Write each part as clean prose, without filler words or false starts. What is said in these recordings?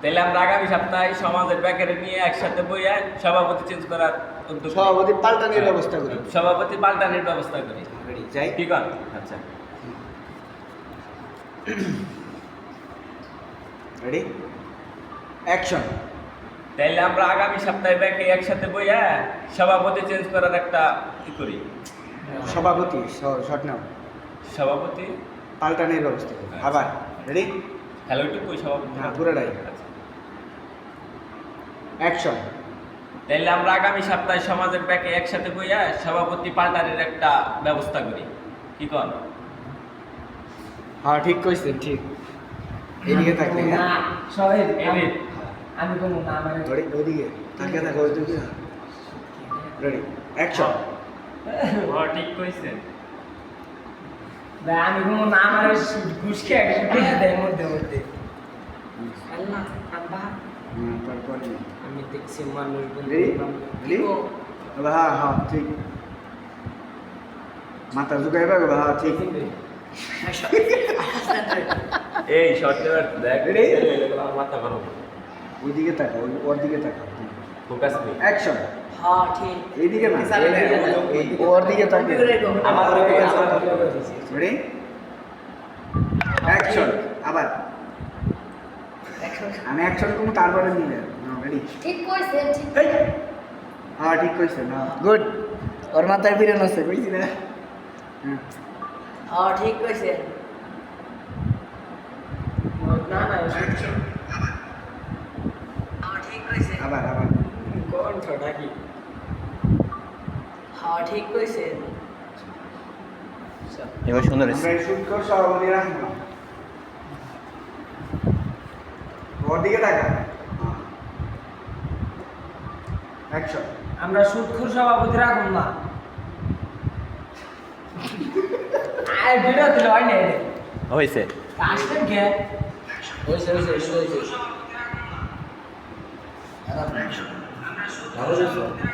তাহলে আমরা আগামী সপ্তাহে সমাজের ব্যাপারে নিয়ে একসাথে বইয়া সভাপতি চেঞ্জ করার উদ্যোগ নিই। সভাপতি পাল্টানোর ব্যবস্থা করি। সভাপতি পাল্টানোর ব্যবস্থা করি। রেডি যাই। ঠিক আছে? আচ্ছা রেডি অ্যাকশন। তাইলে আমরা আগামী সপ্তাহে ব্যাংকে একসাথে বইয়া সভাপতি চেঞ্জ করার একটা কি করি। সভাপতি শর্ট নাও সভাপতি পাল্টানোর ব্যবস্থা করি। আবার রেডি হ্যালো একটু কই সভাপতি হ্যাঁ পুরোটাই আচ্ছা। অ্যাকশন। তাইলে আমরা আগামী সপ্তাহে সমাজের ব্যাংকে একসাথে বইয়া সভাপতি পাল্টানোর একটা ব্যবস্থা করি। কি কর? হ্যাঁ ঠিক কইছেন ঠিক। এদিকে থাকলে না সবাই এদিকে। আমি কোনো না মানে রেডি ওইদিকে তাকিয়ে থাকো ওইদিকে। Ready action. হ্যাঁ ঠিক কইছেন। ভাই আমি কোনো না মানে ঘুষ খেয়ে একটা দেয় মধ্যে মধ্যে আল্লাহ আব্বা তারপর আমি দেখছি মানুষ রেডি রেডি হ্যাঁ হ্যাঁ ঠিক মাথা ঝুঁকাইবা হ্যাঁ ঠিক এই শর্টকাট দেখ Ready? মাথা গরম ওইদিকে তাকা ওর দিকে তাকা ফোকাস নে। অ্যাকশন। হ্যাঁ ঠিক এইদিকে না ওর দিকে তাকা আমার রেডি অ্যাকশন। আবার আমি অ্যাকশন করবো তারপরে নিলে রেডি ঠিক কইছেন ঠিক হ্যাঁ ঠিক কইছেন হ্যাঁ গুড ওর মাথায় ফিরে নছে কইছি না হ্যাঁ হ্যাঁ ঠিক কইছে না না হ্যাঁ ঠিক কইছে আবার আবার কোন ছোটা কি হ্যাঁ ঠিক কইছে এবার সুন্দর আমরা শুট কর সভাপতি রাখবো ওর দিকে তাকা অ্যাকশন। আমরা সুদখোর সভাপতি রাখুন না আয় ভিডিও দিলে হয় না হইছে। আসবেন কে হয়েছে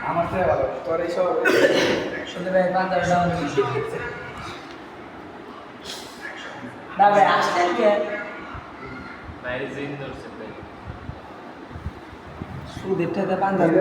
আমার থেকে ভালো তোর এই সব শুধু ভাই বাজার যাওয়া না ভাই আসবেন কে বাইরে জিন ধরছে। সুদের ঠেতে পাঞ্জাবি